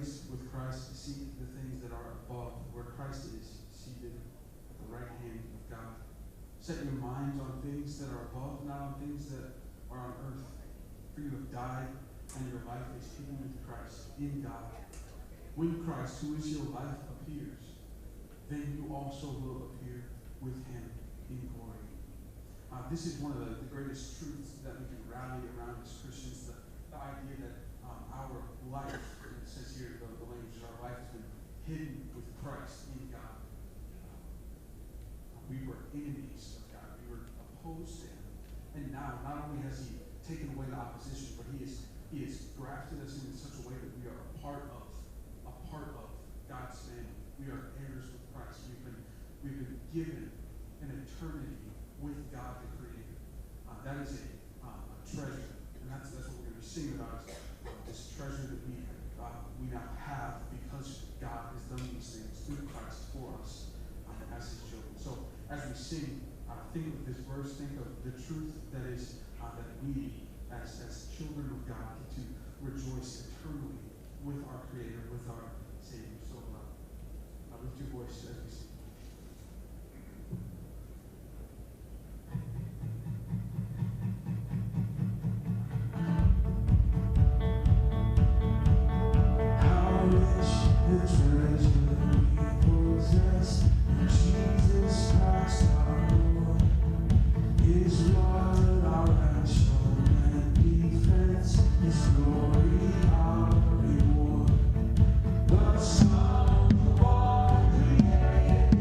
race with Christ, seek the things that are above, where Christ is seated at the right hand of God. Set your minds on things that are above, not on things that are on earth. For you have died, and your life is hidden with Christ in God. When Christ, who is your life, appears, then you also will appear with him in glory. This is one of the greatest truths that we can rally around as Christians, the idea that our life, it says here, the language, our life has been hidden with Christ in God. We were enemies of God. We were opposed to him. And now, not only has he taken away the opposition, but he has grafted us in such a way that we are a part of God's family. We are heirs with Christ. We've been given an eternity with God the Creator. That is a treasure, and that's what we're going to be singing about. This treasure that we now have because God has done these things through Christ for us as his children. So as we sing, think of this verse, think of the truth that is that we as children of God get to rejoice eternally with our Creator, with our Savior. So lift your voice as we sing. Glory, our reward. The Son, the one created.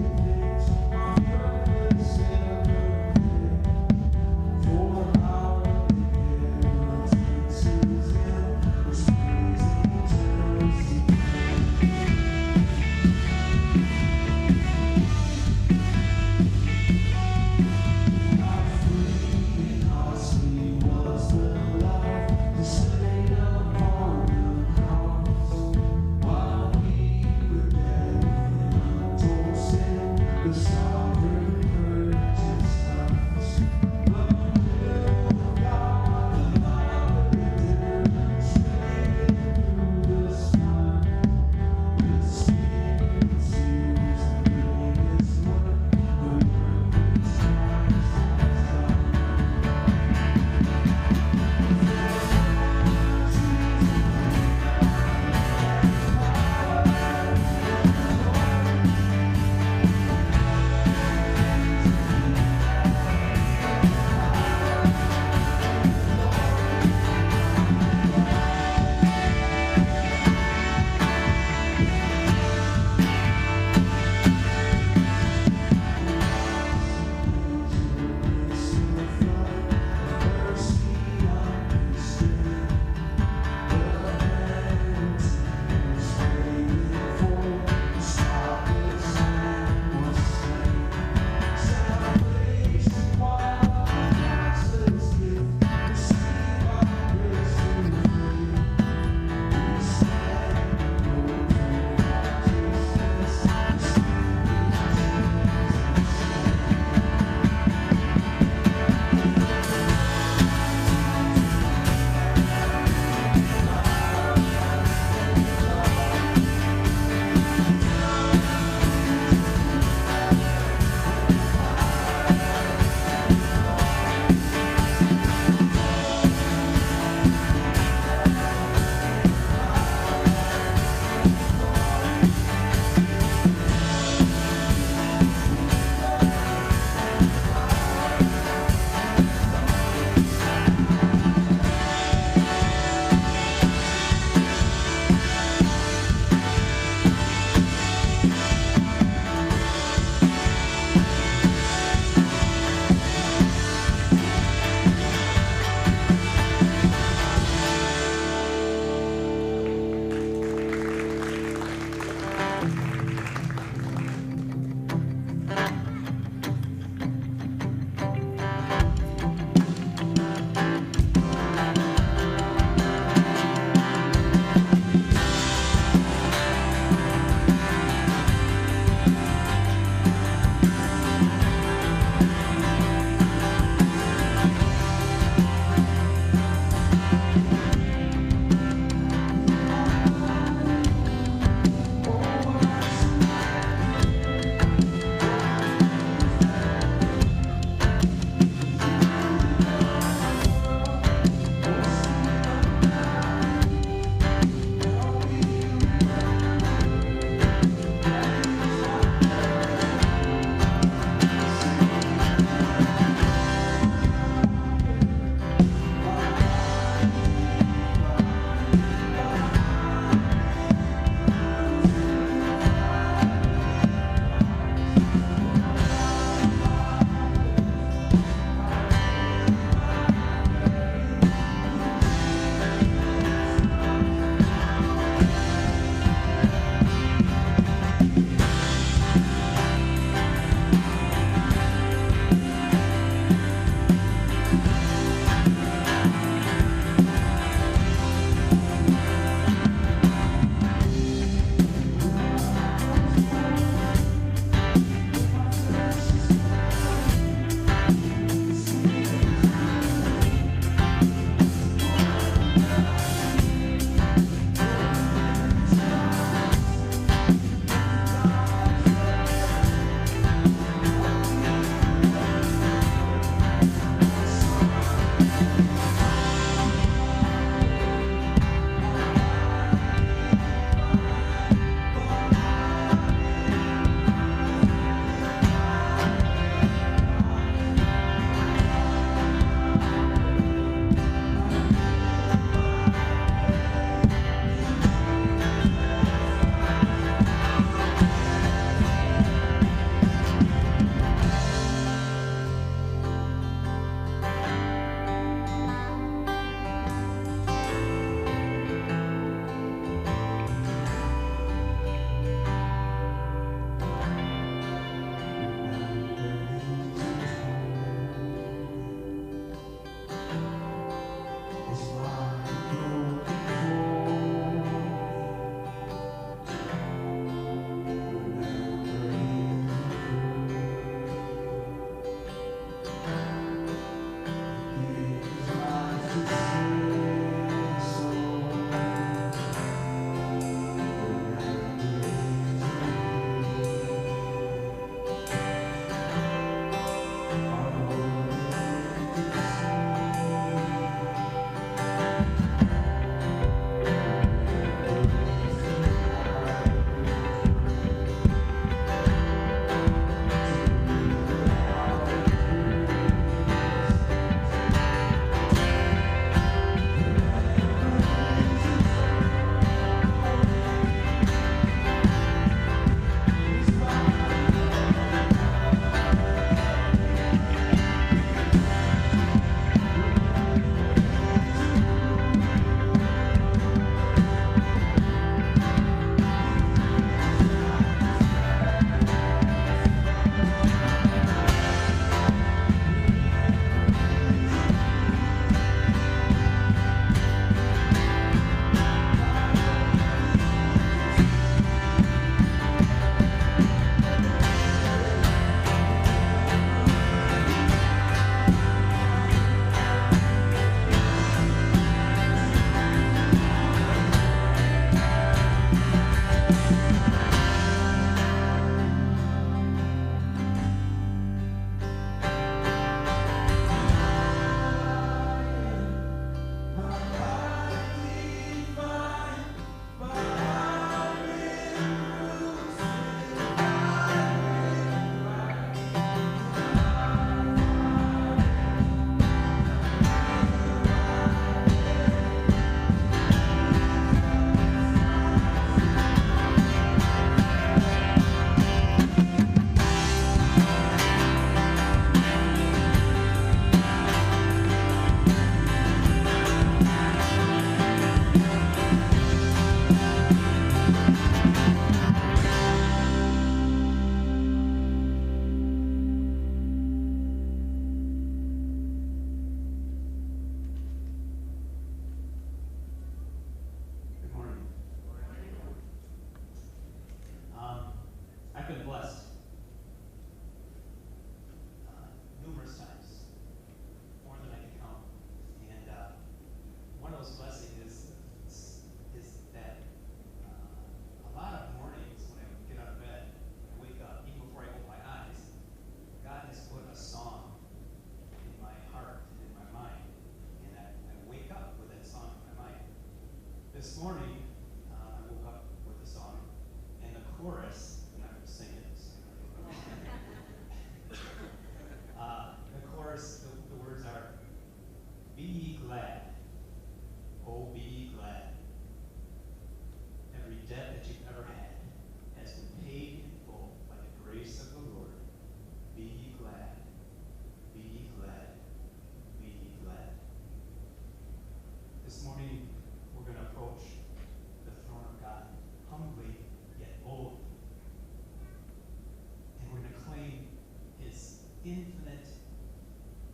infinite,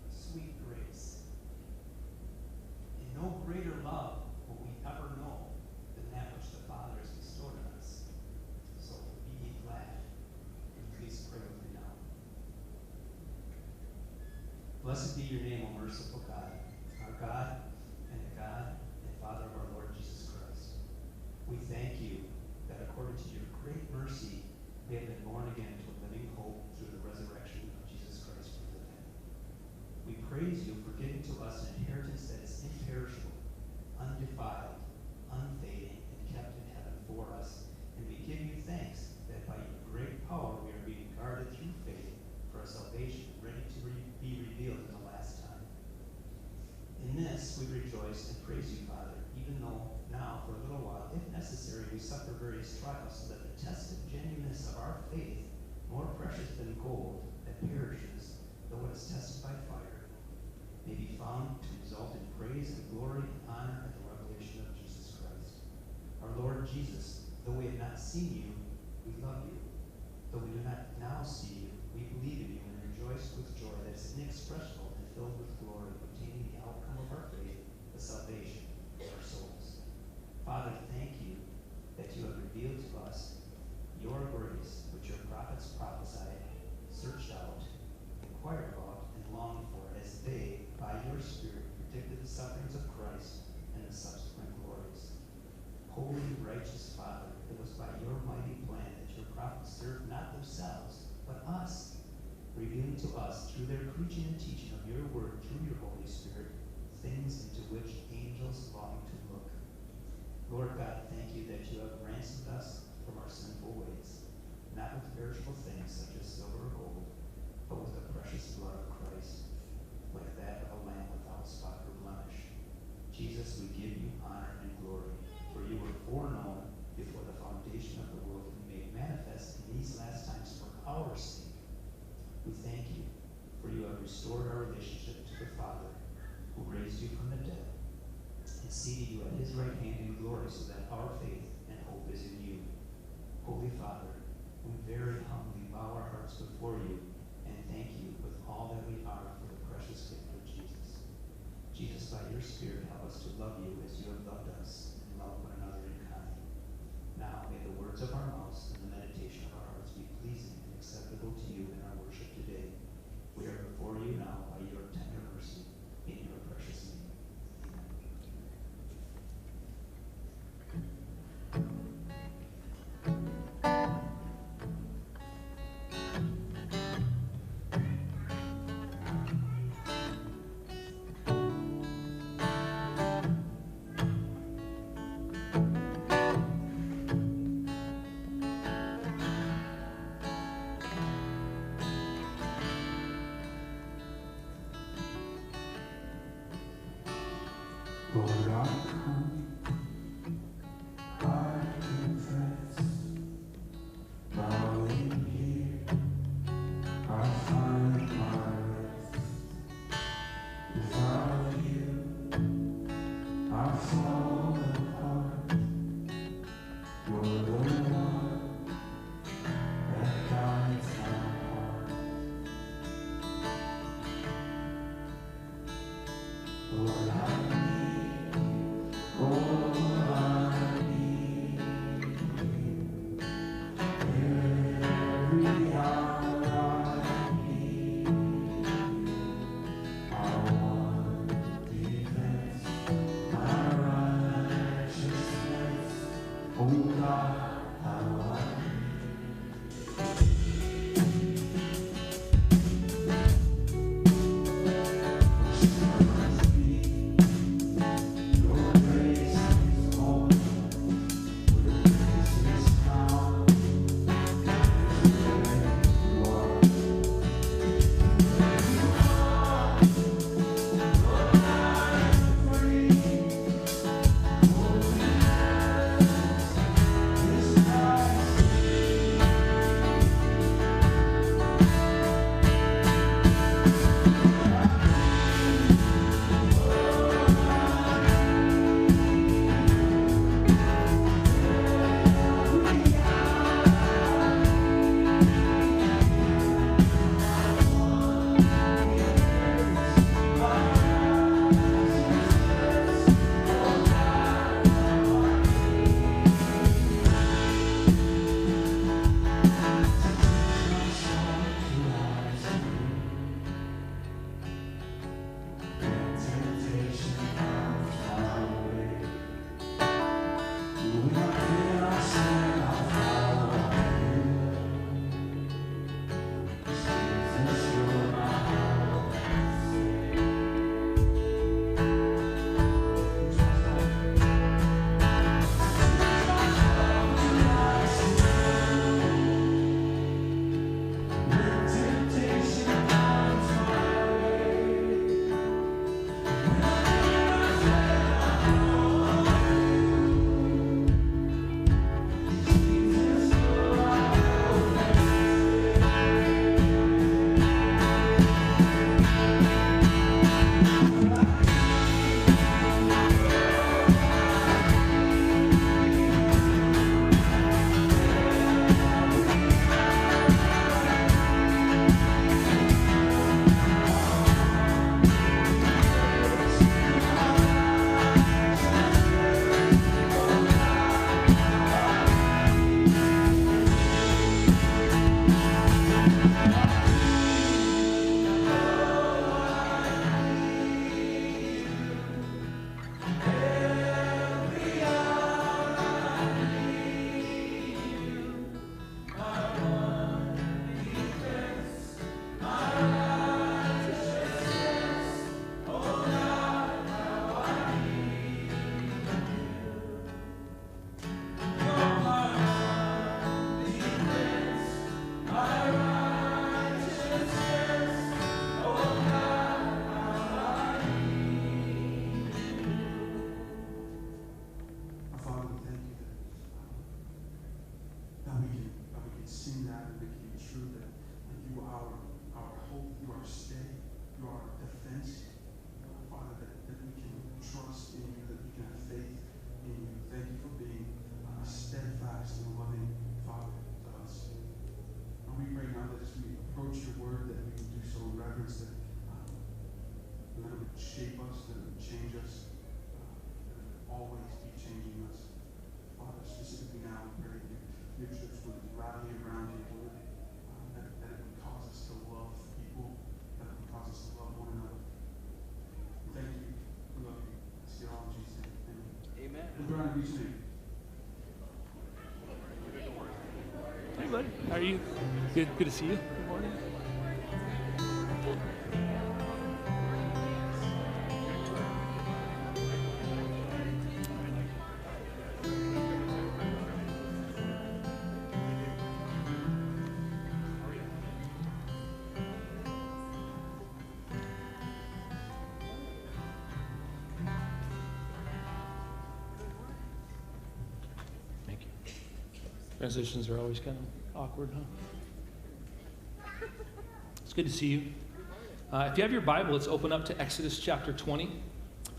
sweet grace. And no greater love will we ever know than that which the Father has bestowed on us. So be ye glad, and please pray with me now. Blessed be your name, O merciful God, our God and the God and Father of our Lord Jesus Christ. We thank you that according to your great mercy, we have been born again to a living hope through the resurrection of Jesus Christ from the dead. We praise you for giving to us an inheritance that is imperishable, undefiled, unfading, and kept in heaven for us. And we give you thanks that by your great power we are being guarded through faith for a salvation ready to be revealed in the last time. In this we rejoice and praise you, Father, even though now, for a little while, if necessary, we suffer various trials, so that the tested genuineness of our faith, more precious than gold that perishes, though it is tested by fire, may be found to result in praise and glory and honor at the revelation of Jesus Christ. Our Lord Jesus, though we have not seen you, we love you. Though we do not now see you, we believe in you and rejoice with joy that is inexpressible and filled with glory, obtaining the outcome of our faith, the salvation of our souls. Father, thank you that you have revealed to us your grace, which your prophets prophesied, searched out, inquired about, and longed for, as they, by your Spirit, predicted the sufferings of Christ and the subsequent glories. Holy, righteous Father, it was by your mighty plan that your prophets served not themselves, but us, revealing to us through their preaching and teaching of your word through your Holy Spirit, things into which angels long to look. Lord God, thank you that you have ransomed us from our sinful ways, not with perishable things such as silver or gold, but with the precious blood of Christ, like that of a lamb without spot or blemish. Jesus, we give you honor and glory, for you were foreknown before the foundation of the world and made manifest in these last times for our sake. We thank you, for you have restored our relationship to the Father, who raised you from the dead, and seated you at his right hand in glory, so that our faith and hope is in you. Holy Father, we very humbly bow our hearts before you and thank you with all that we are for the precious gift of Jesus. Jesus, by your Spirit, help us to love you as you have loved us and love one another in kind. Now may the words of our mouths and the meditation of our hearts be pleasing and acceptable to you in our worship today. We are before you now by your tender mercy, in your precious name. Amen. you? Good to see you. Good morning. Thank you. Transitions are always kind of awkward, huh? It's good to see you. If you have your Bible, let's open up to Exodus chapter 20. If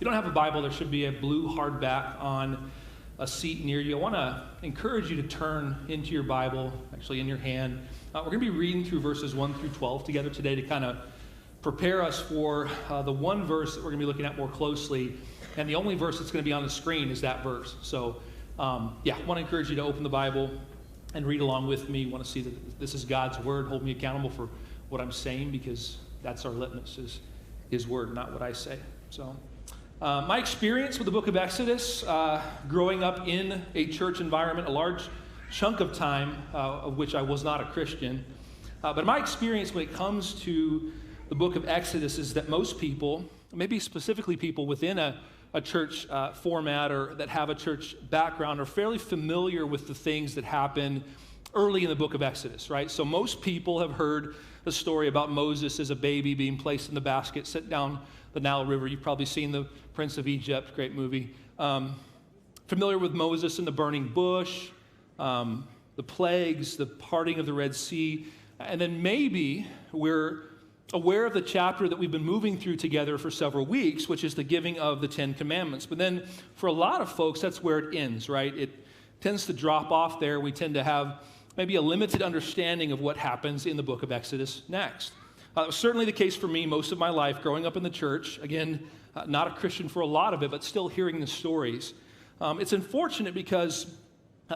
you don't have a Bible, there should be a blue hardback on a seat near you. I want to encourage you to turn into your Bible, actually in your hand. We're going to be reading through verses 1 through 12 together today to kind of prepare us for the one verse that we're going to be looking at more closely. And the only verse that's going to be on the screen is that verse. So, I want to encourage you to open the Bible and read along with me. I want to see that this is God's word. Hold me accountable for what I'm saying, because that's our litmus, is his word, not what I say. So, my experience with the book of Exodus, growing up in a church environment, a large chunk of time of which I was not a Christian, but my experience when it comes to the book of Exodus is that most people, maybe specifically people within a church format or that have a church background, are fairly familiar with the things that happen early in the book of Exodus, right? So most people have heard the story about Moses as a baby being placed in the basket, sent down the Nile River. You've probably seen The Prince of Egypt, great movie. Familiar with Moses in the burning bush, the plagues, the parting of the Red Sea, and then maybe we're aware of the chapter that we've been moving through together for several weeks, which is the giving of the Ten Commandments. But then for a lot of folks, that's where it ends, right? It tends to drop off there. We tend to have maybe a limited understanding of what happens in the book of Exodus next. That was certainly the case for me most of my life, growing up in the church. Again, not a Christian for a lot of it, but still hearing the stories. It's unfortunate because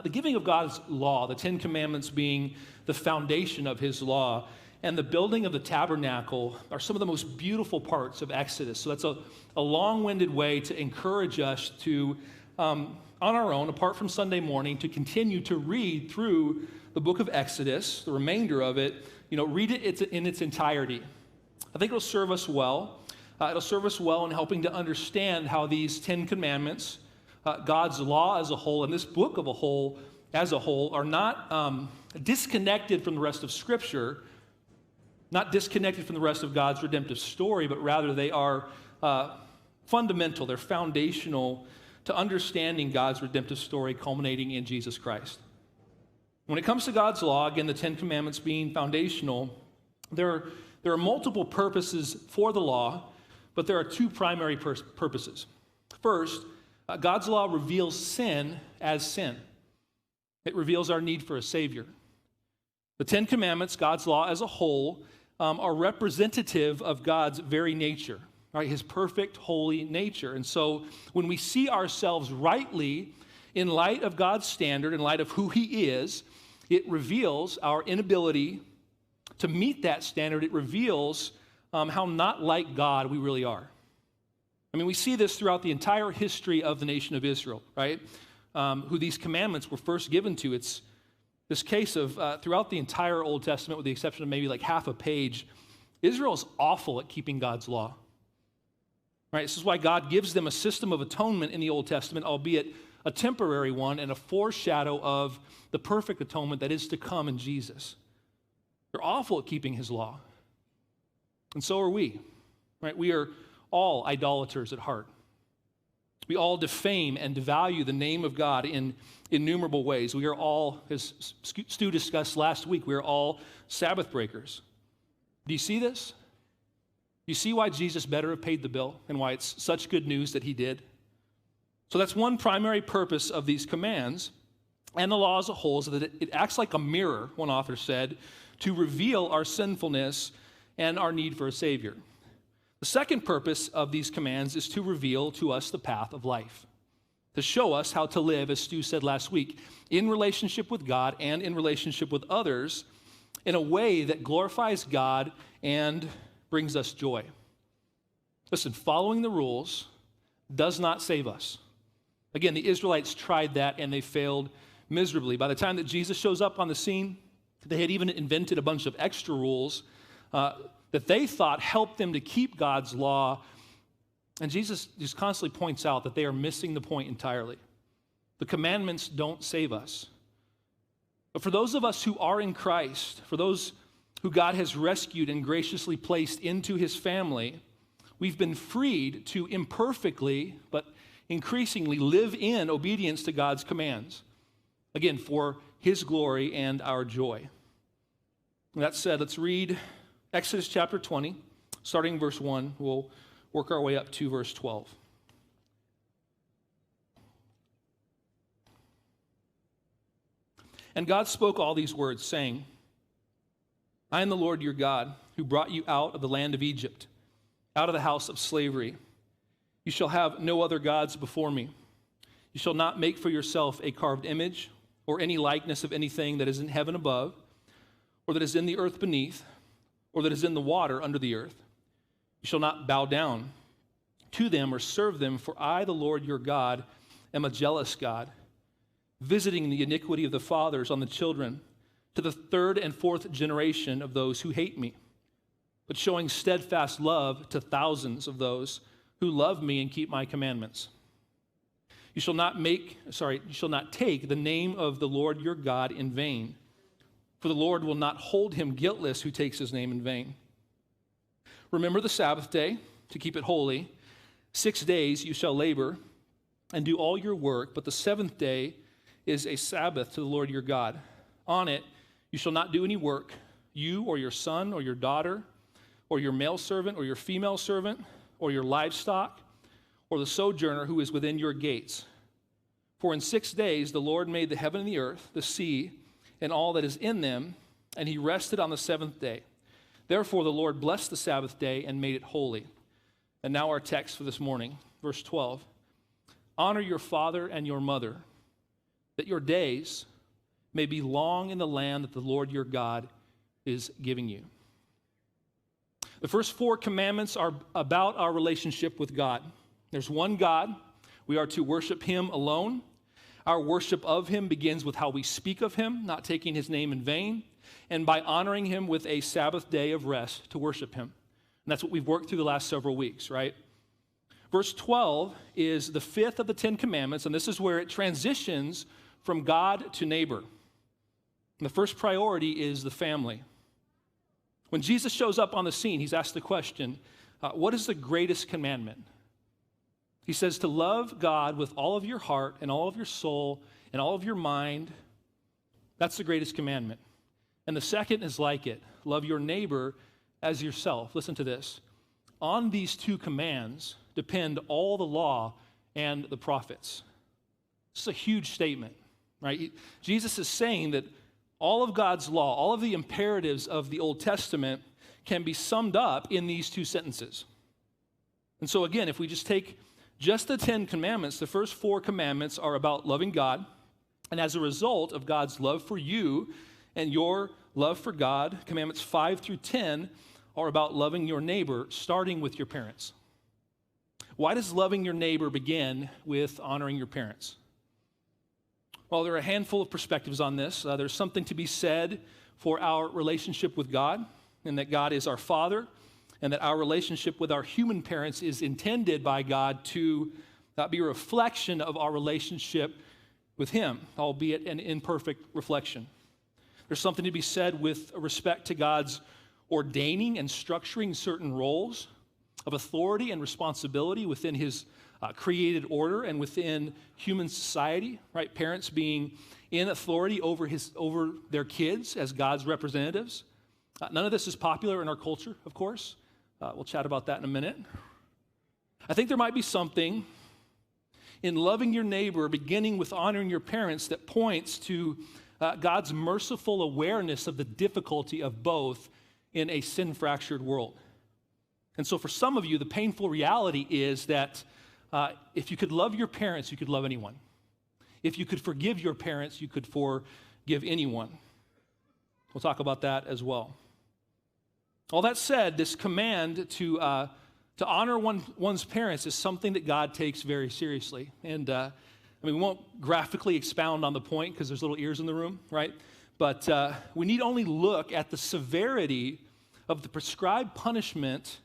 the giving of God's law, the Ten Commandments being the foundation of his law, and the building of the tabernacle are some of the most beautiful parts of Exodus. So that's a long-winded way to encourage us to, on our own, apart from Sunday morning, to continue to read through the book of Exodus, the remainder of it, read it in its entirety. I think it'll serve us well. It'll serve us well in helping to understand how these Ten Commandments, God's law as a whole, and this book as a whole, are not disconnected from the rest of Scripture, not disconnected from the rest of God's redemptive story, but rather they are fundamental, they're foundational to understanding God's redemptive story culminating in Jesus Christ. When it comes to God's law, again, the Ten Commandments being foundational, there are multiple purposes for the law, but there are two primary purposes. First, God's law reveals sin as sin. It reveals our need for a Savior. The Ten Commandments, God's law as a whole, are representative of God's very nature, right? His perfect, holy nature. And so when we see ourselves rightly in light of God's standard, in light of who he is, it reveals our inability to meet that standard. It reveals how not like God we really are. I mean, we see this throughout the entire history of the nation of Israel, right? Who these commandments were first given to. It's this case of throughout the entire Old Testament, with the exception of maybe like half a page, Israel is awful at keeping God's law. Right? This is why God gives them a system of atonement in the Old Testament, albeit a temporary one and a foreshadow of the perfect atonement that is to come in Jesus. They're awful at keeping his law. And so are we. Right? We are all idolaters at heart. We all defame and devalue the name of God in innumerable ways. We are all, as Stu discussed last week, we are all Sabbath breakers. Do you see this? Do you see why Jesus better have paid the bill and why it's such good news that he did? So that's one primary purpose of these commands and the law as a whole, is that it acts like a mirror, one author said, to reveal our sinfulness and our need for a Savior. The second purpose of these commands is to reveal to us the path of life, to show us how to live, as Stu said last week, in relationship with God and in relationship with others in a way that glorifies God and brings us joy. Listen, following the rules does not save us. Again, the Israelites tried that and they failed miserably. By the time that Jesus shows up on the scene, They had even invented a bunch of extra rules that they thought helped them to keep God's law. And Jesus just constantly points out that they are missing the point entirely. The commandments don't save us. But for those of us who are in Christ, for those who God has rescued and graciously placed into his family, we've been freed to imperfectly, but increasingly live in obedience to God's commands. Again, for his glory and our joy. That said, let's read Exodus chapter 20, starting verse 1. We'll work our way up to verse 12. And God spoke all these words, saying, I am the Lord your God, who brought you out of the land of Egypt, out of the house of slavery. You shall have no other gods before me. You shall not make for yourself a carved image, or any likeness of anything that is in heaven above, or that is in the earth beneath, or that is in the water under the earth. You shall not bow down to them or serve them, for I, the Lord your God, am a jealous God, visiting the iniquity of the fathers on the children, to the third and fourth generation of those who hate me, but showing steadfast love to thousands of those who love me and keep my commandments. You shall not take the name of the Lord your God in vain, for the Lord will not hold him guiltless who takes his name in vain. Remember the Sabbath day to keep it holy. 6 days you shall labor and do all your work, but the seventh day is a Sabbath to the Lord your God. On it you shall not do any work, you or your son or your daughter, or your male servant or your female servant, or your livestock, or the sojourner who is within your gates. For in 6 days the Lord made the heaven and the earth, the sea, and all that is in them, and he rested on the seventh day. Therefore the Lord blessed the Sabbath day and made it holy. And now our text for this morning, verse 12. Honor your father and your mother, that your days may be long in the land that the Lord your God is giving you. The first 4 commandments are about our relationship with God. There's one God. We are to worship him alone. Our worship of him begins with how we speak of him, not taking his name in vain, and by honoring him with a Sabbath day of rest to worship him. And that's what we've worked through the last several weeks, right? Verse 12 is the 5th of the 10 commandments, and this is where it transitions from God to neighbor. And the first priority is the family. When Jesus shows up on the scene, he's asked the question, what is the greatest commandment? He says to love God with all of your heart and all of your soul and all of your mind. That's the greatest commandment. And the second is like it. Love your neighbor as yourself. Listen to this. On these 2 commands depend all the law and the prophets. This is a huge statement, right? Jesus is saying that all of God's law, all of the imperatives of the Old Testament can be summed up in these 2 sentences. And so again, if we just take just the 10 commandments, the first 4 commandments are about loving God. And as a result of God's love for you and your love for God, commandments 5 through 10 are about loving your neighbor, starting with your parents. Why does loving your neighbor begin with honoring your parents? Well, there are a handful of perspectives on this. There's something to be said for our relationship with God, and that God is our Father, and that our relationship with our human parents is intended by God to be a reflection of our relationship with him, albeit an imperfect reflection. There's something to be said with respect to God's ordaining and structuring certain roles of authority and responsibility within his created order and within human society, right? Parents being in authority over their kids as God's representatives. None of this is popular in our culture, of course. We'll chat about that in a minute. I think there might be something in loving your neighbor, beginning with honoring your parents, that points to God's merciful awareness of the difficulty of both in a sin-fractured world. And so for some of you, the painful reality is that if you could love your parents, you could love anyone. If you could forgive your parents, you could forgive anyone. We'll talk about that as well. All that said, this command to honor one's parents is something that God takes very seriously. And we won't graphically expound on the point because there's little ears in the room, right? But we need only look at the severity of the prescribed punishment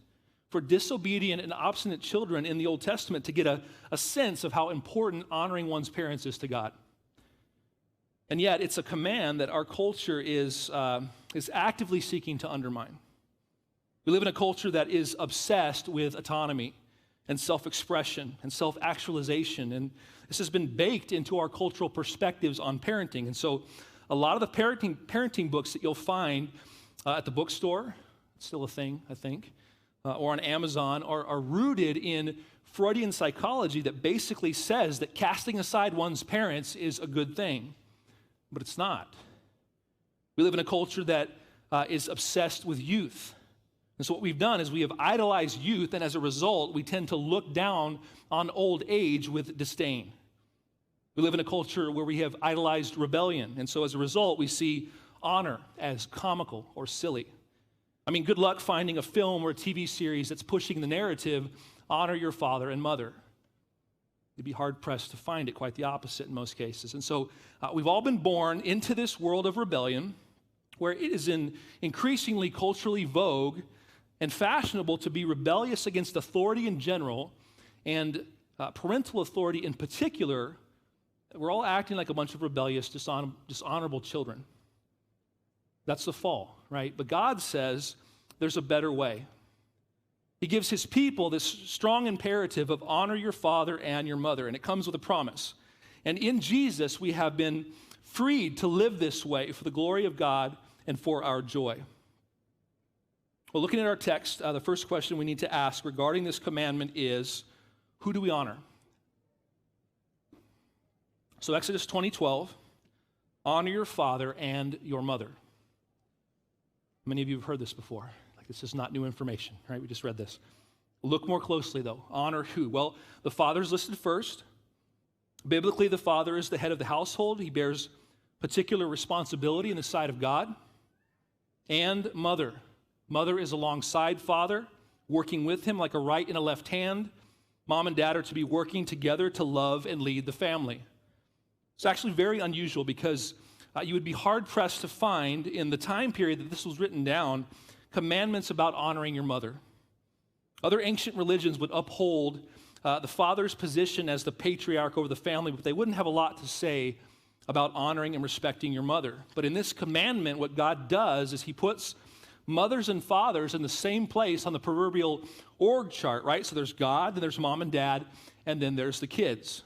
for disobedient and obstinate children in the Old Testament to get a sense of how important honoring one's parents is to God. And yet, it's a command that our culture is actively seeking to undermine. We live in a culture that is obsessed with autonomy and self-expression and self-actualization, and this has been baked into our cultural perspectives on parenting. And so a lot of the parenting books that you'll find at the bookstore, it's still a thing, I think, or on Amazon, are rooted in Freudian psychology that basically says that casting aside one's parents is a good thing, but it's not. We live in a culture that is obsessed with youth. And so what we've done is we have idolized youth, and as a result, we tend to look down on old age with disdain. We live in a culture where we have idolized rebellion, and so as a result, we see honor as comical or silly. I mean, good luck finding a film or a TV series that's pushing the narrative, honor your father and mother. You'd be hard-pressed to find it, quite the opposite in most cases. And so we've all been born into this world of rebellion where it is increasingly culturally vogue and fashionable to be rebellious against authority in general and parental authority in particular. We're all acting like a bunch of rebellious, dishonorable children. That's the fall, right? But God says there's a better way. He gives his people this strong imperative of honor your father and your mother, and it comes with a promise. And in Jesus, we have been freed to live this way for the glory of God and for our joy. Well, looking at our text, the first question we need to ask regarding this commandment is, who do we honor? So Exodus 20:12, honor your father and your mother. Many of you have heard this before. Like, this is not new information, right? We just read this. Look more closely, though. Honor who? Well, the father's listed first. Biblically, the father is the head of the household. He bears particular responsibility in the sight of God. And mother. Mother is alongside father, working with him like a right and a left hand. Mom and dad are to be working together to love and lead the family. It's actually very unusual because you would be hard-pressed to find in the time period that this was written down commandments about honoring your mother. Other ancient religions would uphold the father's position as the patriarch over the family, but they wouldn't have a lot to say about honoring and respecting your mother. But in this commandment, what God does is he puts mothers and fathers in the same place on the proverbial org chart, right? So there's God, then there's mom and dad, and then there's the kids.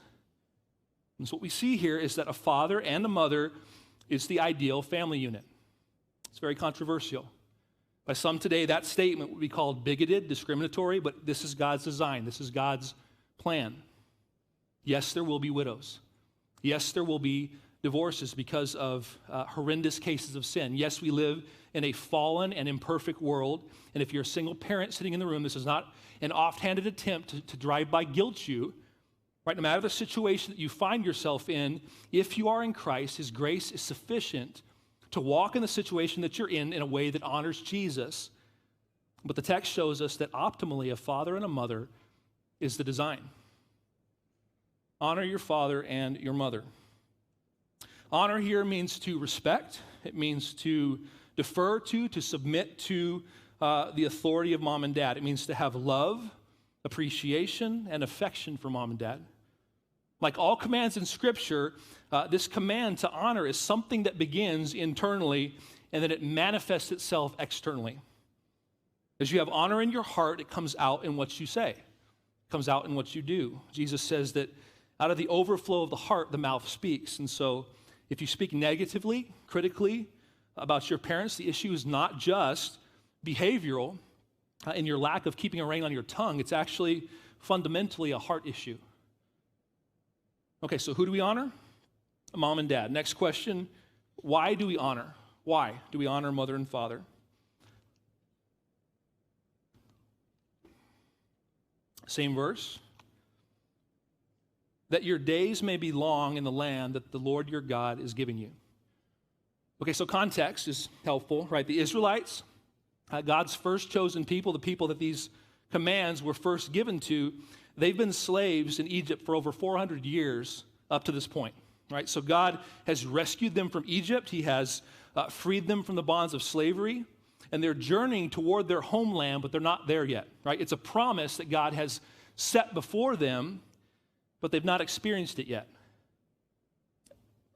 And so what we see here is that a father and a mother is the ideal family unit. It's very controversial. By some today, that statement would be called bigoted, discriminatory, but this is God's design. This is God's plan. Yes, there will be widows. Yes, there will be divorces because of horrendous cases of sin. Yes, we live in a fallen and imperfect world, and if you're a single parent sitting in the room, this is not an offhanded attempt to drive-by guilt you. Right, no matter the situation that you find yourself in, if you are in Christ, his grace is sufficient to walk in the situation that you're in a way that honors Jesus. But the text shows us that optimally, a father and a mother is the design. Honor your father and your mother. Honor here means to respect. It means to defer to submit to the authority of mom and dad. It means to have love, appreciation, and affection for mom and dad. Like all commands in Scripture, this command to honor is something that begins internally and then it manifests itself externally. As you have honor in your heart, it comes out in what you say. It comes out in what you do. Jesus says that out of the overflow of the heart, the mouth speaks. And so if you speak negatively, critically about your parents, the issue is not just behavioral in your lack of keeping a rein on your tongue. It's actually fundamentally a heart issue. Okay, so who do we honor? Mom and dad. Next question, why do we honor? Why do we honor mother and father? Same verse. That your days may be long in the land that the Lord your God is giving you. Okay, so context is helpful, right? The Israelites, God's first chosen people, the people that these commands were first given to, they've been slaves in Egypt for over 400 years up to this point, right? So God has rescued them from Egypt. He has freed them from the bonds of slavery, and they're journeying toward their homeland, but they're not there yet, right? It's a promise that God has set before them, but they've not experienced it yet.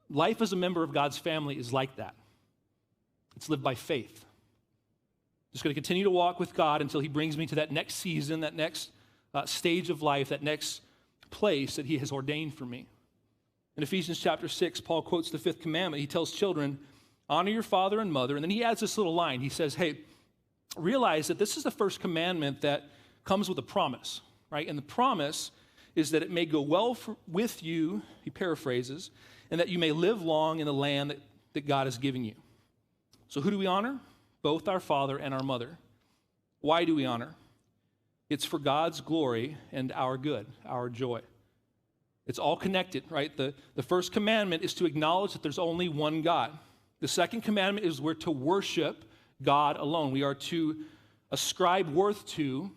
Life as a member of God's family is like that. It's lived by faith. Just going to continue to walk with God until he brings me to that next season, that next stage of life, that next place that he has ordained for me. In Ephesians chapter 6, Paul quotes the fifth commandment. He tells children, honor your father and mother. And then he adds this little line. He says, hey, realize that this is the first commandment that comes with a promise, right? And the promise is that it may go well with you, he paraphrases, and that you may live long in the land that God is giving you. So who do we honor? Both our father and our mother. Why do we honor? It's for God's glory and our good, our joy. It's all connected, right? The first commandment is to acknowledge that there's only one God. The second commandment is we're to worship God alone. We are to ascribe worth to,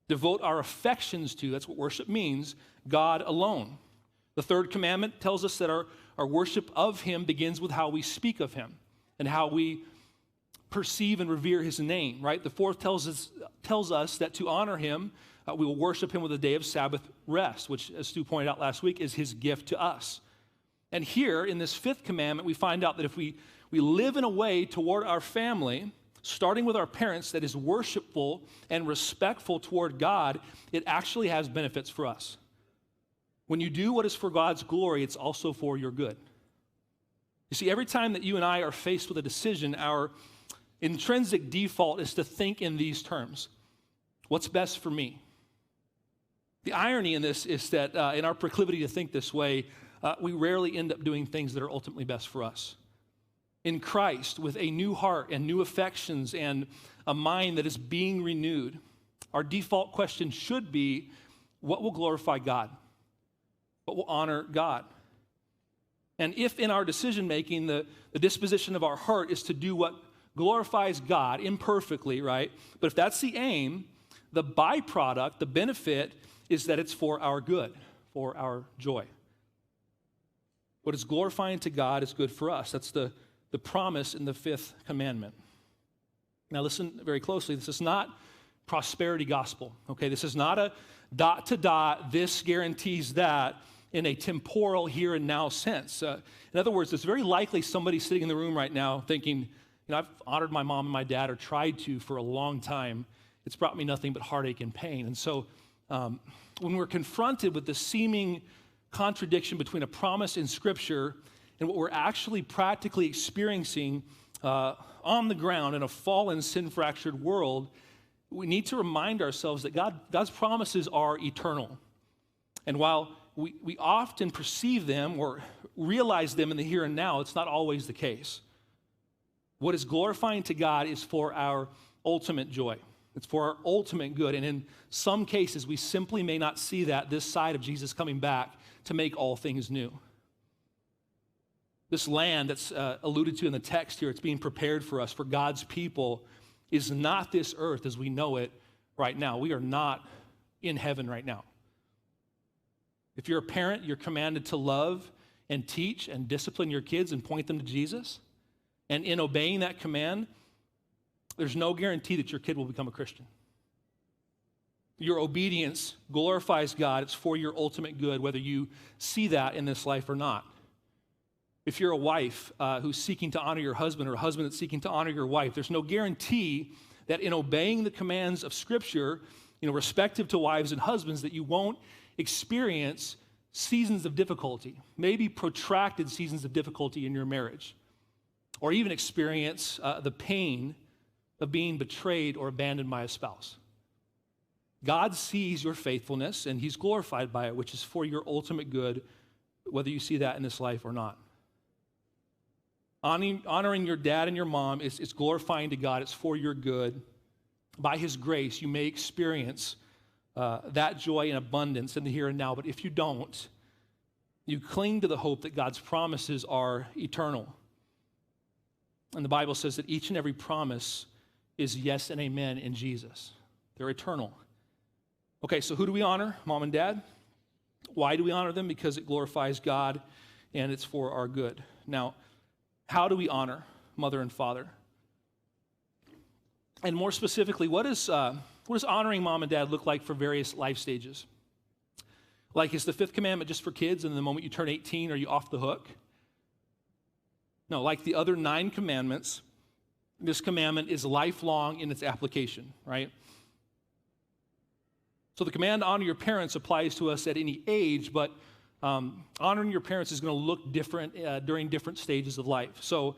devote our affections to, that's what worship means, God alone. The third commandment tells us that our worship of him begins with how we speak of him and how we perceive and revere his name, right? The fourth tells us that to honor him, we will worship him with a day of Sabbath rest, which, as Stu pointed out last week, is his gift to us. And here, in this fifth commandment, we find out that if we live in a way toward our family, starting with our parents, that is worshipful and respectful toward God, it actually has benefits for us. When you do what is for God's glory, it's also for your good. You see, every time that you and I are faced with a decision, our intrinsic default is to think in these terms. What's best for me? The irony in this is that in our proclivity to think this way, we rarely end up doing things that are ultimately best for us. In Christ, with a new heart and new affections and a mind that is being renewed, our default question should be, what will glorify God? What will honor God? And if in our decision-making, the disposition of our heart is to do what glorifies God imperfectly, right? But if that's the aim, the byproduct, the benefit, is that it's for our good, for our joy. What is glorifying to God is good for us. That's the promise in the fifth commandment. Now listen very closely. This is not prosperity gospel, okay? This is not a dot to dot, this guarantees that in a temporal here and now sense. In other words, it's very likely somebody sitting in the room right now thinking, I've honored my mom and my dad or tried to for a long time. It's brought me nothing but heartache and pain. And so when we're confronted with the seeming contradiction between a promise in Scripture and what we're actually practically experiencing on the ground in a fallen, sin-fractured world, we need to remind ourselves that God's promises are eternal. And while we often perceive them or realize them in the here and now, it's not always the case. What is glorifying to God is for our ultimate joy. It's for our ultimate good. And in some cases, we simply may not see that this side of Jesus coming back to make all things new. This land that's alluded to in the text here, it's being prepared for us, for God's people, is not this earth as we know it right now. We are not in heaven right now. If you're a parent, you're commanded to love and teach and discipline your kids and point them to Jesus. And in obeying that command, there's no guarantee that your kid will become a Christian. Your obedience glorifies God. It's for your ultimate good, whether you see that in this life or not. If you're a wife who's seeking to honor your husband or a husband that's seeking to honor your wife, there's no guarantee that in obeying the commands of Scripture, respective to wives and husbands, that you won't experience seasons of difficulty, maybe protracted seasons of difficulty in your marriage, or even experience the pain of being betrayed or abandoned by a spouse. God sees your faithfulness, and he's glorified by it, which is for your ultimate good, whether you see that in this life or not. Honoring your dad and your mom is glorifying to God. It's for your good. By his grace, you may experience that joy and abundance in the here and now. But if you don't, you cling to the hope that God's promises are eternal. And the Bible says that each and every promise is yes and amen in Jesus. They're eternal. Okay, so who do we honor? Mom and dad. Why do we honor them? Because it glorifies God and it's for our good. Now, how do we honor mother and father? And more specifically, what does honoring mom and dad look like for various life stages? Like, is the fifth commandment just for kids, and the moment you turn 18, are you off the hook? No, like the other 9 commandments, this commandment is lifelong in its application, right? So the command to honor your parents applies to us at any age, but honoring your parents is going to look different during different stages of life. So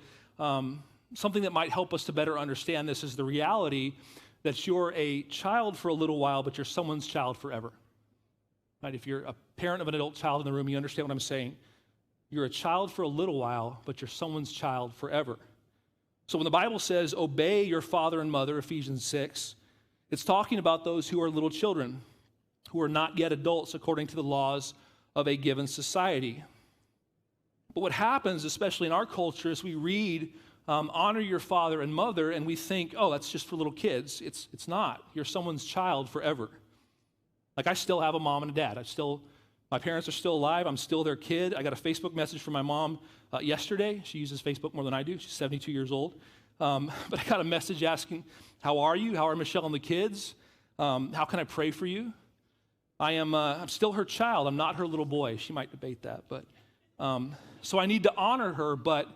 something that might help us to better understand this is the reality that you're a child for a little while, but you're someone's child forever. Right? If you're a parent of an adult child in the room, you understand what I'm saying. You're a child for a little while, but you're someone's child forever. So when the Bible says, obey your father and mother, Ephesians 6, it's talking about those who are little children, who are not yet adults according to the laws of a given society. But what happens, especially in our culture, is we read, honor your father and mother, and we think, oh, that's just for little kids. It's not. You're someone's child forever. Like, I still have a mom and a dad. My parents are still alive. I'm still their kid. I got a Facebook message from my mom yesterday. She uses Facebook more than I do. She's 72 years old. But I got a message asking, how are you? How are Michelle and the kids? How can I pray for you? I'm still her child. I'm not her little boy. She might debate that. But so I need to honor her, but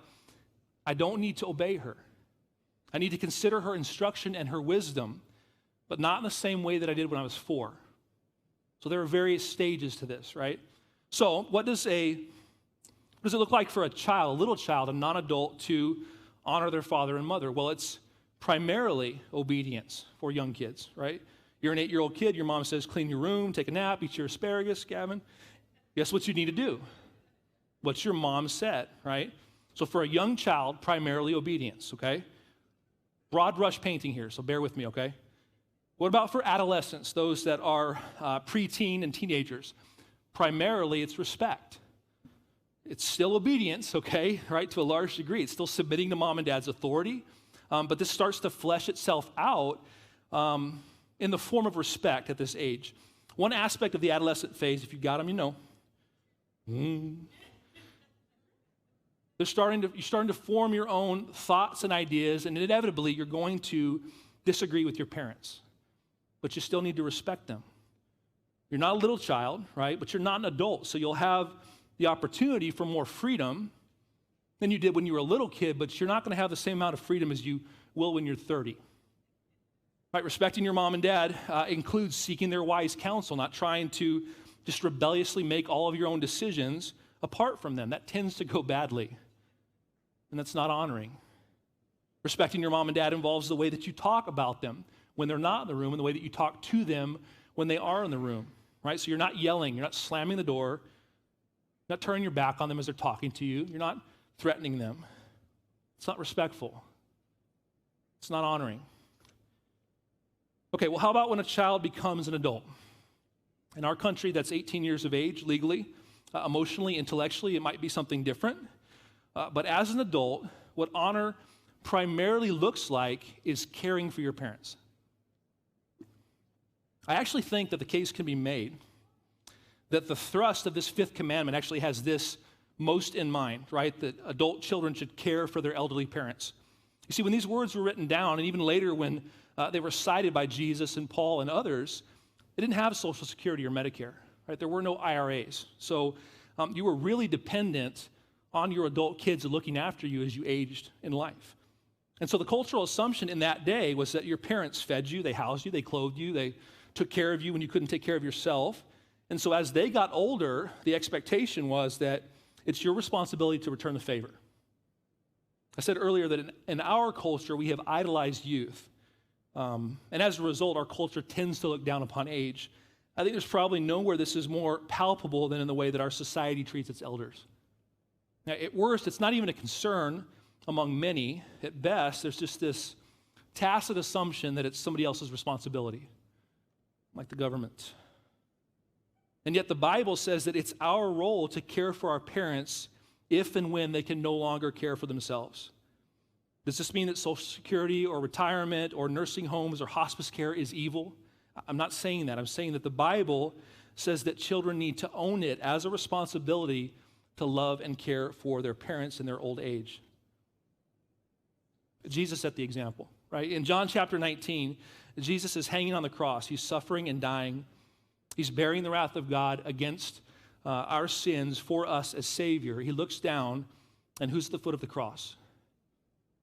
I don't need to obey her. I need to consider her instruction and her wisdom, but not in the same way that I did when I was 4. So there are various stages to this, right? So what does it look like for a child, a little child, a non-adult, to honor their father and mother? Well, it's primarily obedience for young kids, right? You're an 8-year-old kid, your mom says, clean your room, take a nap, eat your asparagus, Gavin. Guess what you need to do? What your mom said, right? So for a young child, primarily obedience, okay? Broad brush painting here, so bear with me, okay? What about for adolescents, those that are preteen and teenagers? Primarily, it's respect. It's still obedience, okay, right, to a large degree. It's still submitting to mom and dad's authority, but this starts to flesh itself out in the form of respect at this age. One aspect of the adolescent phase, if you got them, you know. You're starting to form your own thoughts and ideas, and inevitably, you're going to disagree with your parents. But you still need to respect them. You're not a little child, right? But you're not an adult, so you'll have the opportunity for more freedom than you did when you were a little kid, but you're not going to have the same amount of freedom as you will when you're 30. Right? Respecting your mom and dad includes seeking their wise counsel, not trying to just rebelliously make all of your own decisions apart from them. That tends to go badly, and that's not honoring. Respecting your mom and dad involves the way that you talk about them when they're not in the room, and the way that you talk to them when they are in the room, right? So you're not yelling, you're not slamming the door, you're not turning your back on them as they're talking to you, you're not threatening them. It's not respectful. It's not honoring. Okay, well, how about when a child becomes an adult? In our country, that's 18 years of age legally. Emotionally, intellectually, it might be something different. But as an adult, what honor primarily looks like is caring for your parents. I actually think that the case can be made that the thrust of this 5th commandment actually has this most in mind, right? That adult children should care for their elderly parents. You see, when these words were written down, and even later when they were cited by Jesus and Paul and others, they didn't have Social Security or Medicare, right? There were no IRAs. So you were really dependent on your adult kids looking after you as you aged in life. And so the cultural assumption in that day was that your parents fed you, they housed you, they clothed you, they took care of you when you couldn't take care of yourself. And so as they got older, the expectation was that it's your responsibility to return the favor. I said earlier that in our culture, we have idolized youth. And as a result, our culture tends to look down upon age. I think there's probably nowhere this is more palpable than in the way that our society treats its elders. Now, at worst, it's not even a concern among many. At best, there's just this tacit assumption that it's somebody else's responsibility, like the government. And yet the Bible says that it's our role to care for our parents if and when they can no longer care for themselves. Does this mean that Social Security or retirement or nursing homes or hospice care is evil? I'm not saying that. I'm saying that the Bible says that children need to own it as a responsibility to love and care for their parents in their old age. Jesus set the example, right? In John chapter 19, Jesus is hanging on the cross. He's suffering and dying. He's bearing the wrath of God against our sins for us as Savior. He looks down, and who's at the foot of the cross?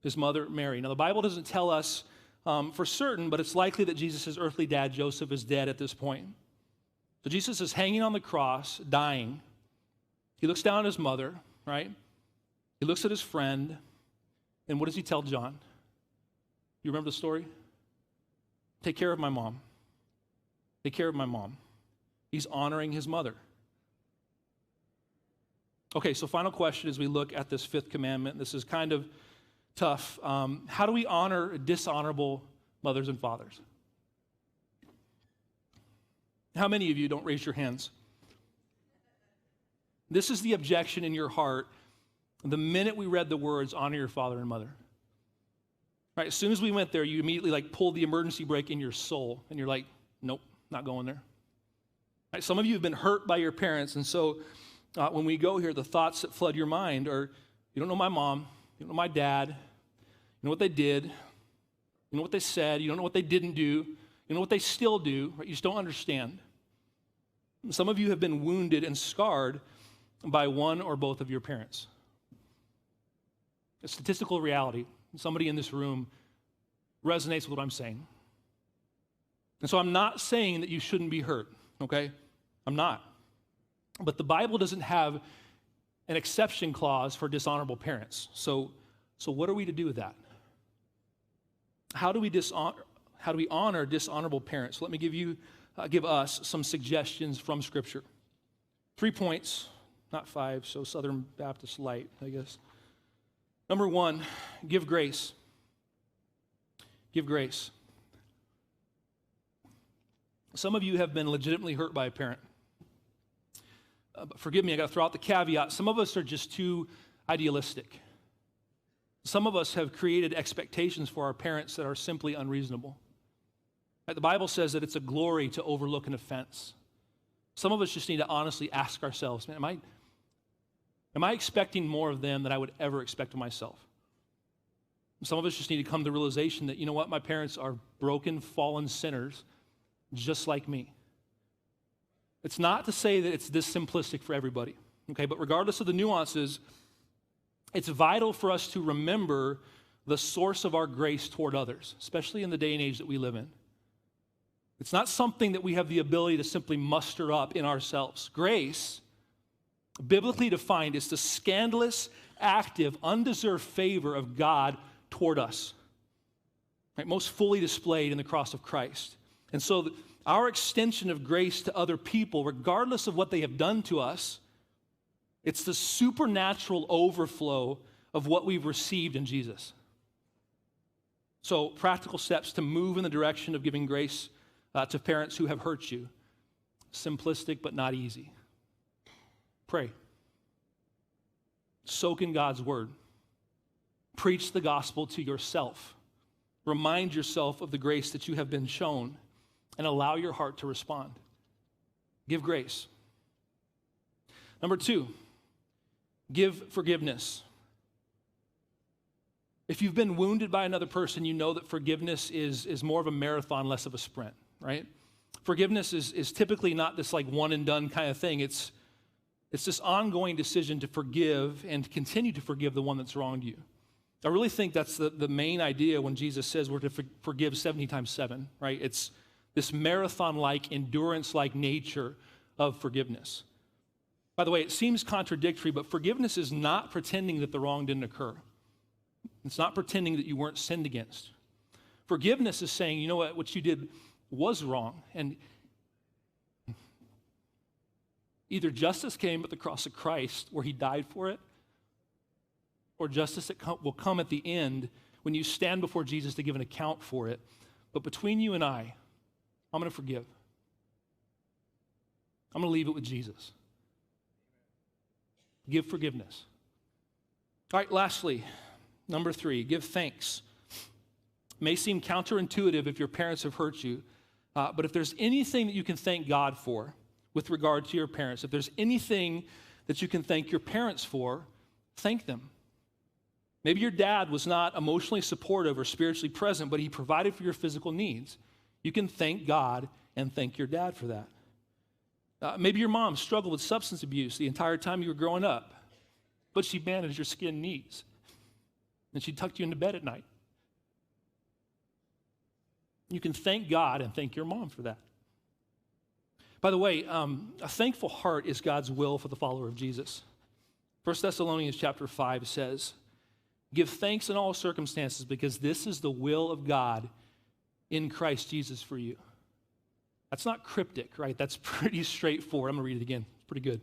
His mother, Mary. Now, the Bible doesn't tell us for certain, but it's likely that Jesus' earthly dad, Joseph, is dead at this point. So Jesus is hanging on the cross, dying. He looks down at his mother, right? He looks at his friend, and what does he tell John? You remember the story? Take care of my mom. Take care of my mom. He's honoring his mother. Okay, so final question as we look at this fifth commandment. This is kind of tough. How do we honor dishonorable mothers and fathers? How many of you, don't raise your hands? This is the objection in your heart the minute we read the words, honor your father and mother. Right, as soon as we went there, you immediately pulled the emergency brake in your soul, and you're like, nope, not going there. Right, some of you have been hurt by your parents, and so when we go here, the thoughts that flood your mind are, you don't know my mom, you don't know my dad, you know what they did, you know what they said, you don't know what they didn't do, you know what they still do, right? You just don't understand. Some of you have been wounded and scarred by one or both of your parents. A statistical reality. Somebody in this room resonates with what I'm saying. And so I'm not saying that you shouldn't be hurt, okay? I'm not. But the Bible doesn't have an exception clause for dishonorable parents. So what are we to do with that? How do we honor dishonorable parents? Let me give us some suggestions from Scripture. 3 points, not 5, so Southern Baptist light, I guess. Number 1, give grace. Give grace. Some of you have been legitimately hurt by a parent. But forgive me, I got to throw out the caveat. Some of us are just too idealistic. Some of us have created expectations for our parents that are simply unreasonable. The Bible says that it's a glory to overlook an offense. Some of us just need to honestly ask ourselves, man, am I expecting more of them than I would ever expect of myself? Some of us just need to come to the realization that, you know what, my parents are broken, fallen sinners just like me. It's not to say that it's this simplistic for everybody, okay? But regardless of the nuances, it's vital for us to remember the source of our grace toward others, especially in the day and age that we live in. It's not something that we have the ability to simply muster up in ourselves. Grace, biblically defined, is the scandalous, active, undeserved favor of God toward us, right? Most fully displayed in the cross of Christ. And so our extension of grace to other people, regardless of what they have done to us, it's the supernatural overflow of what we've received in Jesus. So practical steps to move in the direction of giving grace to parents who have hurt you. Simplistic but not easy. Pray. Soak in God's word. Preach the gospel to yourself. Remind yourself of the grace that you have been shown and allow your heart to respond. Give grace. Number 2, give forgiveness. If you've been wounded by another person, you know that forgiveness is more of a marathon, less of a sprint, right? Forgiveness is typically not this one and done kind of thing. It's this ongoing decision to forgive and continue to forgive the one that's wronged you. I really think that's the main idea when Jesus says we're to forgive 70 times 7, right? It's this marathon-like, endurance-like nature of forgiveness. By the way, it seems contradictory, but forgiveness is not pretending that the wrong didn't occur. It's not pretending that you weren't sinned against. Forgiveness is saying, you know what you did was wrong, and either justice came at the cross of Christ where he died for it, or justice that will come at the end when you stand before Jesus to give an account for it. But between you and I'm going to forgive. I'm going to leave it with Jesus. Give forgiveness. All right, lastly, number 3, give thanks. It may seem counterintuitive if your parents have hurt you, but if there's anything that you can thank God for with regard to your parents, if there's anything that you can thank your parents for, thank them. Maybe your dad was not emotionally supportive or spiritually present, but he provided for your physical needs. You can thank God and thank your dad for that. Maybe your mom struggled with substance abuse the entire time you were growing up, but she managed your skin needs, and she tucked you into bed at night. You can thank God and thank your mom for that. By the way, a thankful heart is God's will for the follower of Jesus. 1 Thessalonians chapter 5 says, "Give thanks in all circumstances, because this is the will of God in Christ Jesus for you." That's not cryptic, right? That's pretty straightforward. I'm going to read it again. It's pretty good.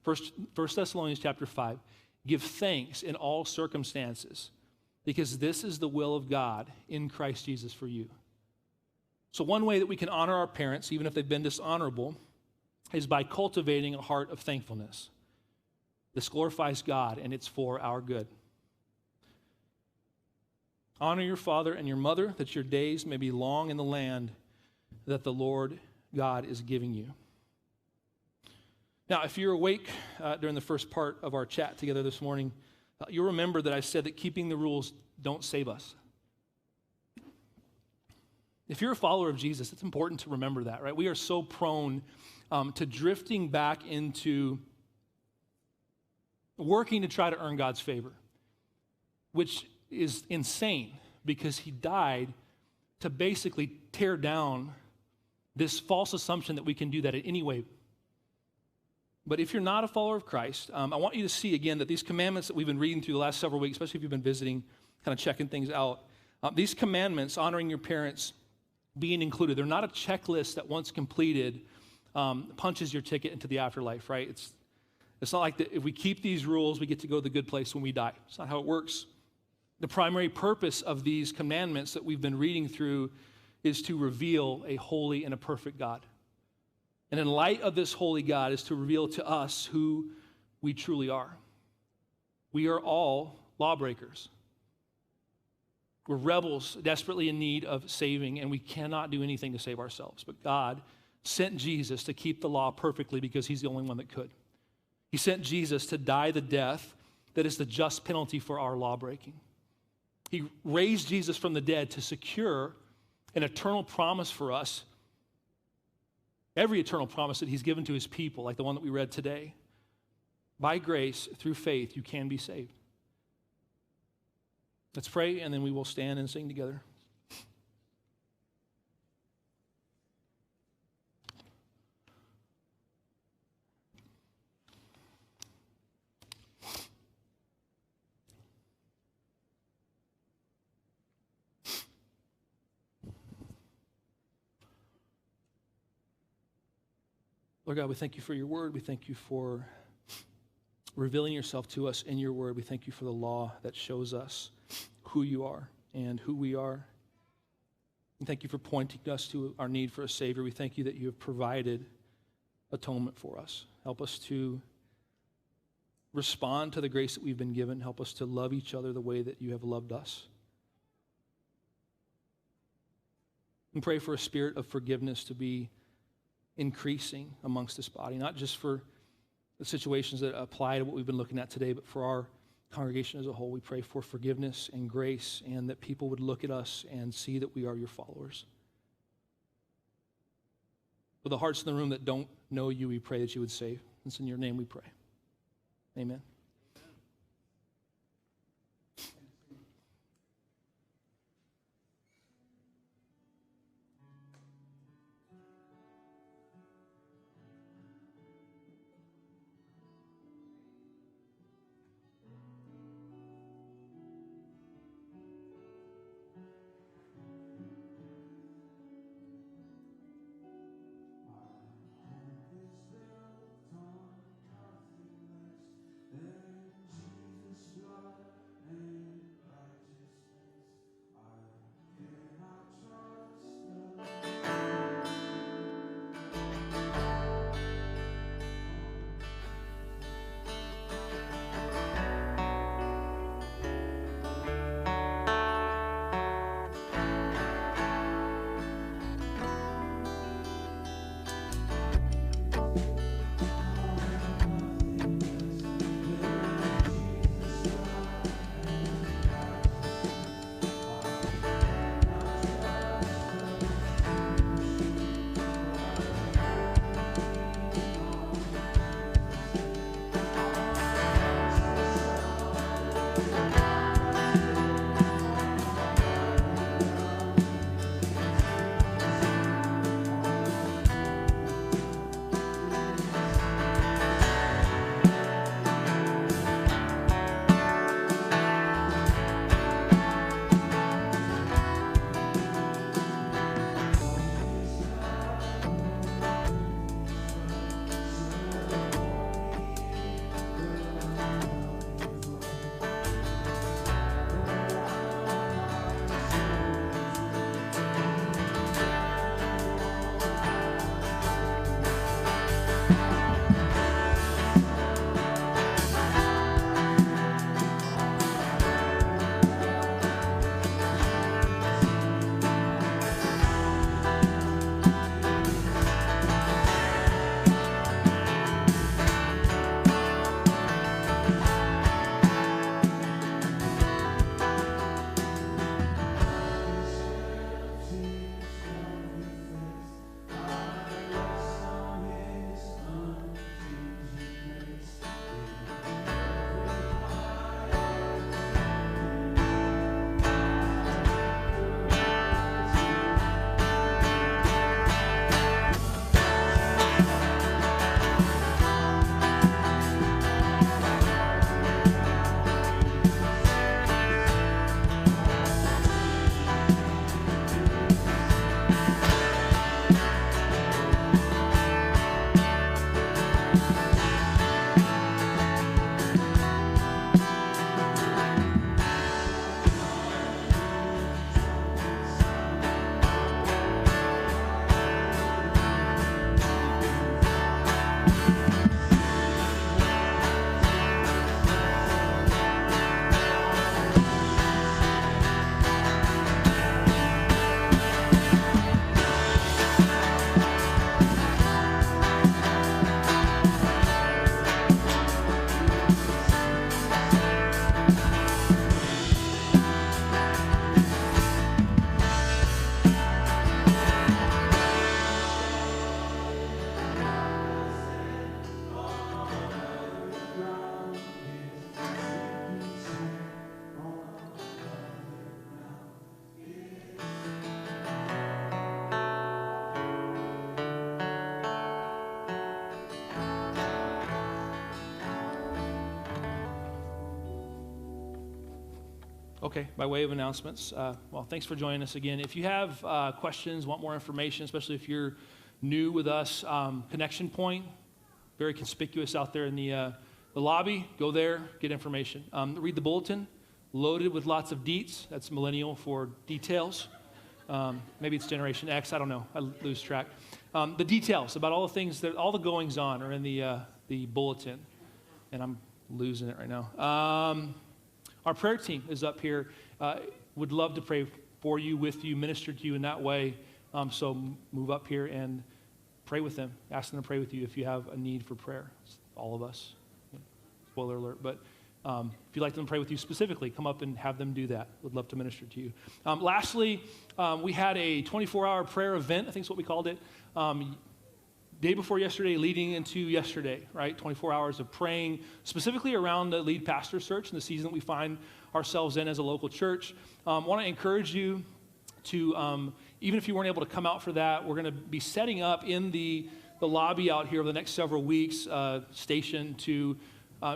1 Thessalonians chapter 5, "Give thanks in all circumstances, because this is the will of God in Christ Jesus for you." So one way that we can honor our parents, even if they've been dishonorable, is by cultivating a heart of thankfulness. This glorifies God, and it's for our good. Honor your father and your mother, that your days may be long in the land that the Lord God is giving you. Now, if you're awake during the first part of our chat together this morning, you'll remember that I said that keeping the rules don't save us. If you're a follower of Jesus, it's important to remember that, right? We are so prone to drifting back into working to try to earn God's favor, which is insane because he died to basically tear down this false assumption that we can do that in any way. But if you're not a follower of Christ, I want you to see again that these commandments that we've been reading through the last several weeks, especially if you've been visiting, kind of checking things out, these commandments, honoring your parents, being included, they're not a checklist that once completed punches your ticket into the afterlife, right? It's not like that if we keep these rules, we get to go to the good place when we die. It's not how it works. The primary purpose of these commandments that we've been reading through is to reveal a holy and a perfect God. And in light of this holy God is to reveal to us who we truly are. We are all lawbreakers. We're rebels desperately in need of saving, and we cannot do anything to save ourselves. But God sent Jesus to keep the law perfectly because he's the only one that could. He sent Jesus to die the death that is the just penalty for our lawbreaking. He raised Jesus from the dead to secure an eternal promise for us, every eternal promise that he's given to his people, like the one that we read today. By grace, through faith, you can be saved. Let's pray, and then we will stand and sing together. Lord God, we thank you for your word. We thank you for revealing yourself to us in your word. We thank you for the law that shows us who you are and who we are. And thank you for pointing us to our need for a Savior. We thank you that you have provided atonement for us. Help us to respond to the grace that we've been given. Help us to love each other the way that you have loved us. And pray for a spirit of forgiveness to be increasing amongst this body, not just for the situations that apply to what we've been looking at today, but for our congregation as a whole. We pray for forgiveness and grace, and that people would look at us and see that we are your followers. For the hearts in the room that don't know you, we pray that you would save. It's in your name we pray. Amen. Our hope is built on nothing less than Okay, by way of announcements, well, thanks for joining us again. If you have questions, want more information, especially if you're new with us, Connection Point, very conspicuous out there in the lobby. Go there, get information. Read the bulletin, loaded with lots of deets. That's millennial for details. Maybe it's Generation X, I don't know, I lose track. The details about all the things, all the goings on are in the bulletin, and I'm losing it right now. Our prayer team is up here. Would love to pray for you, with you, minister to you in that way. So move up here and pray with them. Ask them to pray with you if you have a need for prayer. It's all of us. Spoiler alert. But if you'd like them to pray with you specifically, come up and have them do that. Would love to minister to you. Lastly, we had a 24-hour prayer event. I think is what we called it. Day before yesterday, leading into yesterday, right? 24 hours of praying specifically around the lead pastor search and the season that we find ourselves in as a local church. Want to encourage you to, even if you weren't able to come out for that, we're going to be setting up in the lobby out here over the next several weeks, station to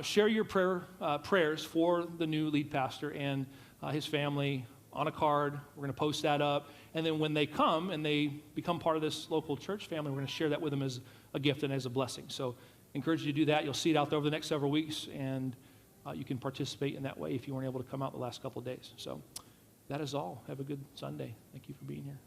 share your prayers for the new lead pastor and his family on a card. We're going to post that up. And then when they come and they become part of this local church family, we're going to share that with them as a gift and as a blessing. So encourage you to do that. You'll see it out there over the next several weeks, and you can participate in that way if you weren't able to come out the last couple of days. So that is all. Have a good Sunday. Thank you for being here.